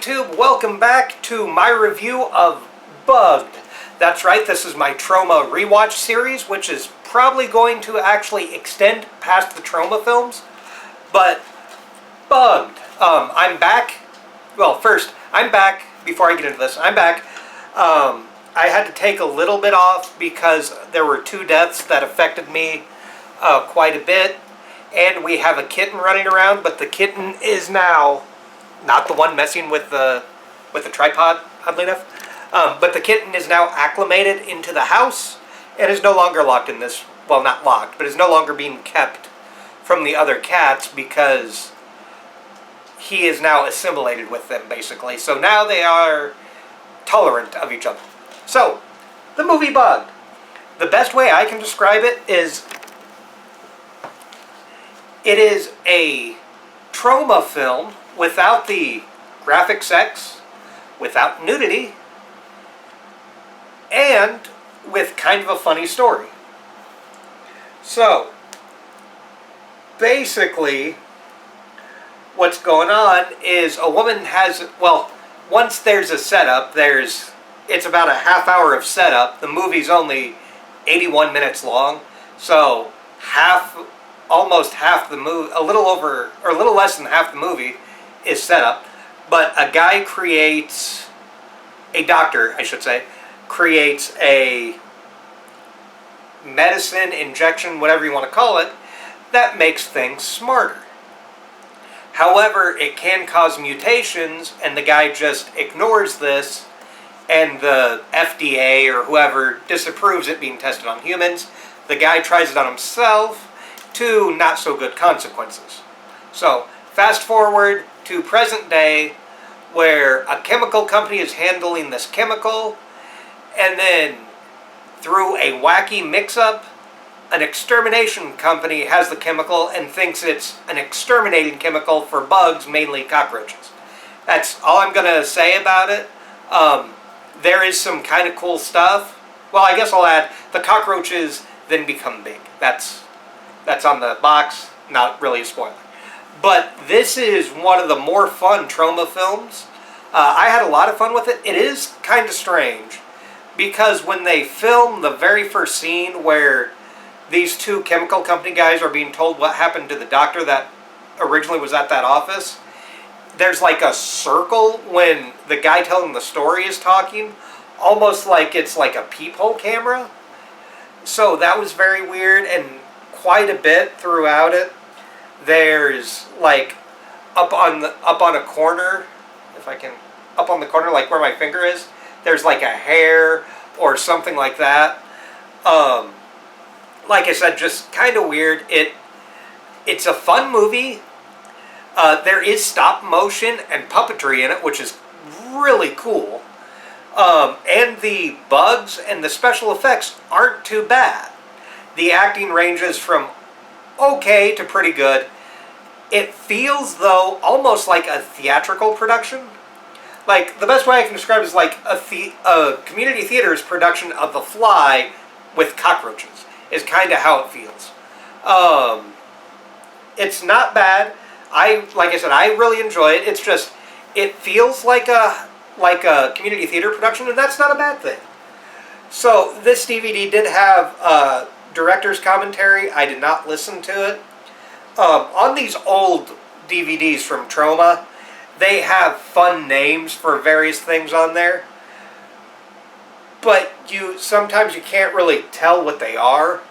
YouTube? Welcome back to my review of Bugged. That's right, this is my Troma rewatch series, which is probably going to actually extend past the Troma films. But Bugged. I'm back. Well, first, I'm back. Before I get into this, I'm back. I had to take a little bit off because there were 2 deaths that affected me quite a bit. And we have a kitten running around, but the kitten is now not the one messing with the tripod, oddly enough. But the kitten is now acclimated into the house and is no longer locked in this, well, not locked, but is no longer being kept from the other cats because he is now assimilated with them, basically. So now they are tolerant of each other. So, the movie Bugged. The best way I can describe it is a Troma film without the graphic sex, without nudity, and with kind of a funny story. So, basically, what's going on is a woman has, well, once there's a setup, it's about a half hour of setup. The movie's only 81 minutes long, so almost half the movie, a little over, or a little less than half the movie is set up. But a doctor, I should say, creates a medicine, injection, whatever you want to call it, that makes things smarter. However, it can cause mutations, and the guy just ignores this, and the FDA or whoever disapproves it being tested on humans. The guy tries it on himself, to not so good consequences. So, fast forward to present day, where a chemical company is handling this chemical, and then through a wacky mix-up, an extermination company has the chemical and thinks it's an exterminating chemical for bugs, mainly cockroaches. That's all I'm going to say about it. There is some kind of cool stuff. Well, I guess I'll add, the cockroaches then become big. That's on the box, not really a spoiler. But this is one of the more fun Troma films. I had a lot of fun with it. It is kind of strange, because when they film the very first scene where these 2 chemical company guys are being told what happened to the doctor that originally was at that office, there's like a circle when the guy telling the story is talking, almost like it's like a peephole camera. So that was very weird, and quite a bit throughout it. There's like up on a corner, up on the corner, like where my finger is, there's like a hair or something like that. Like I said, just kind of weird. It's a fun movie. There is stop motion and puppetry in it, which is really cool. And the bugs and the special effects aren't too bad. The acting ranges from okay to pretty good. It feels, though, almost like a theatrical production. Like, the best way I can describe it is like a community theater's production of The Fly with cockroaches, is kind of how it feels. It's not bad. Like I said, I really enjoy it. It's just, it feels like a community theater production, and that's not a bad thing. So, this DVD did have director's commentary. I did not listen to it. On these old DVDs from Troma, they have fun names for various things on there, but sometimes you can't really tell what they are.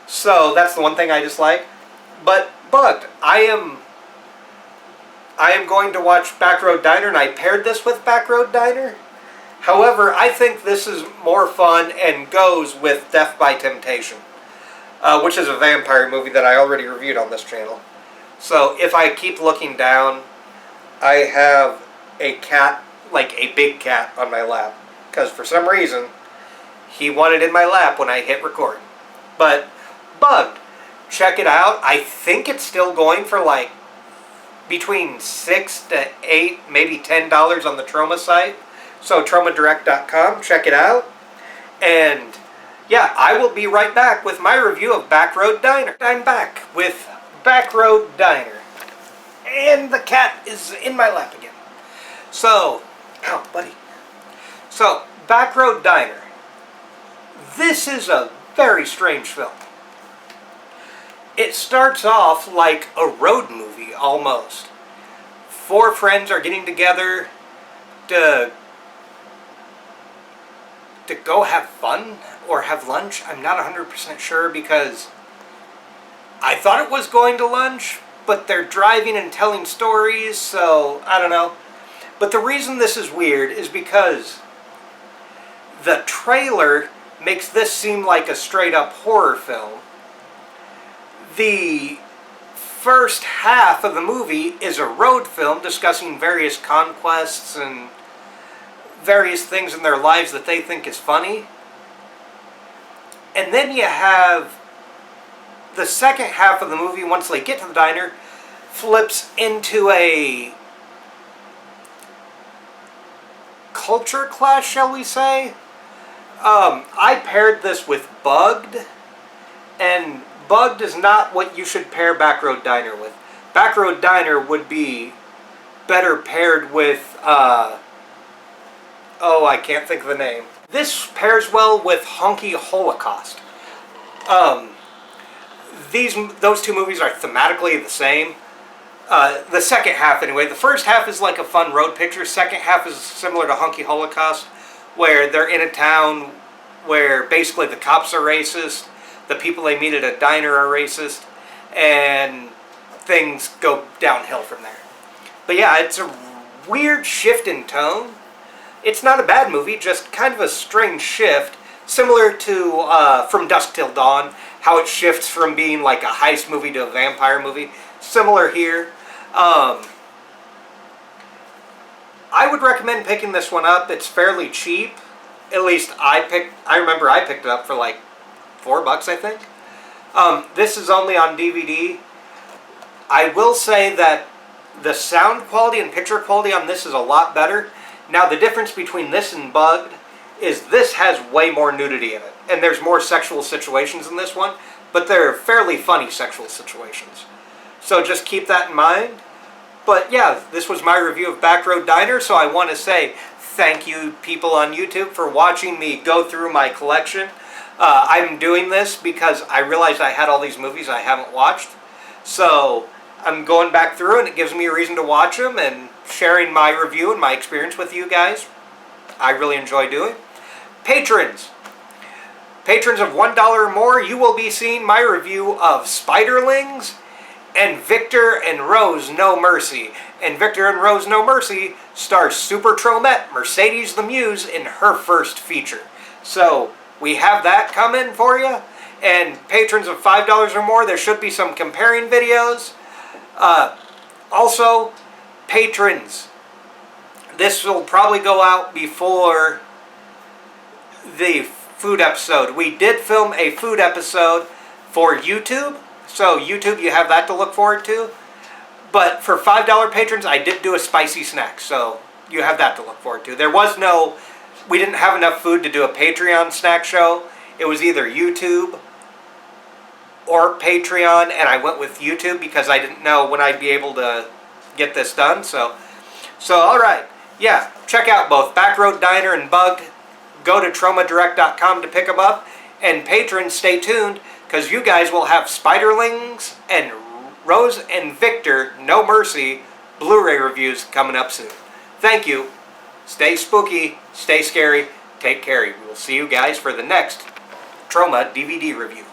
So that's the one thing I dislike. But Bugged, I am going to watch Backroad Diner, and I paired this with Backroad Diner. However, I think this is more fun and goes with Death by Temptation, which is a vampire movie that I already reviewed on this channel. So if I keep looking down, I have a cat, like a big cat, on my lap, because for some reason he wanted in my lap when I hit record. But Bugged, check it out. I think it's still going for like between $6 to $8, maybe $10 on the Troma site. So TromaDirect.com, check it out. And yeah, I will be right back with my review of Backroad Diner. I'm back with Backroad Diner. And the cat is in my lap again. So, oh, buddy. So, Backroad Diner. This is a very strange film. It starts off like a road movie, almost. 4 friends are getting together to go have fun or have lunch. I'm not 100% sure because I thought it was going to lunch, but they're driving and telling stories, so I don't know. But the reason this is weird is because the trailer makes this seem like a straight-up horror film. The first half of the movie is a road film discussing various conquests and various things in their lives that they think is funny. And then you have the second half of the movie, once they get to the diner, flips into a culture clash, shall we say? I paired this with Bugged, and Bugged is not what you should pair Backroad Diner with. Backroad Diner would be better paired with, oh, I can't think of the name. This pairs well with Honky Holocaust. Those two movies are thematically the same. The second half, anyway. The first half is like a fun road picture. Second half is similar to Honky Holocaust, where they're in a town where basically the cops are racist, the people they meet at a diner are racist, and things go downhill from there. But yeah, it's a weird shift in tone. It's not a bad movie, just kind of a strange shift, similar to From Dusk Till Dawn, how it shifts from being like a heist movie to a vampire movie. Similar here. I would recommend picking this one up. It's fairly cheap. At least I remember I picked it up for like $4, I think. This is only on DVD. I will say that the sound quality and picture quality on this is a lot better. Now, the difference between this and Bugged is this has way more nudity in it. And there's more sexual situations in this one, but they're fairly funny sexual situations. So just keep that in mind. But yeah, this was my review of Backroad Diner, so I want to say thank you people on YouTube for watching me go through my collection. I'm doing this because I realized I had all these movies I haven't watched. So I'm going back through and it gives me a reason to watch them and sharing my review and my experience with you guys. I really enjoy doing. Patrons. Patrons of $1 or more, you will be seeing my review of Spiderlings and Victor and Rose No Mercy. And Victor and Rose No Mercy stars Super Tromette, Mercedes the Muse, in her first feature. So we have that coming for you. And patrons of $5 or more, there should be some comparing videos. Also, patrons, this will probably go out before the food episode. We did film a food episode for YouTube, so YouTube, you have that to look forward to. But for $5 patrons, I did do a spicy snack, so you have that to look forward to. We didn't have enough food to do a Patreon snack show. It was either YouTube or Patreon, and I went with YouTube because I didn't know when I'd be able to get this done. So alright, yeah, check out both Backroad Diner and Bugged. Go to TromaDirect.com to pick them up. And patrons, stay tuned, because you guys will have Spiderlings and Rose and Victor No Mercy Blu-ray reviews coming up soon. Thank you. Stay spooky, stay scary, take care. We will see you guys for the next Troma DVD review.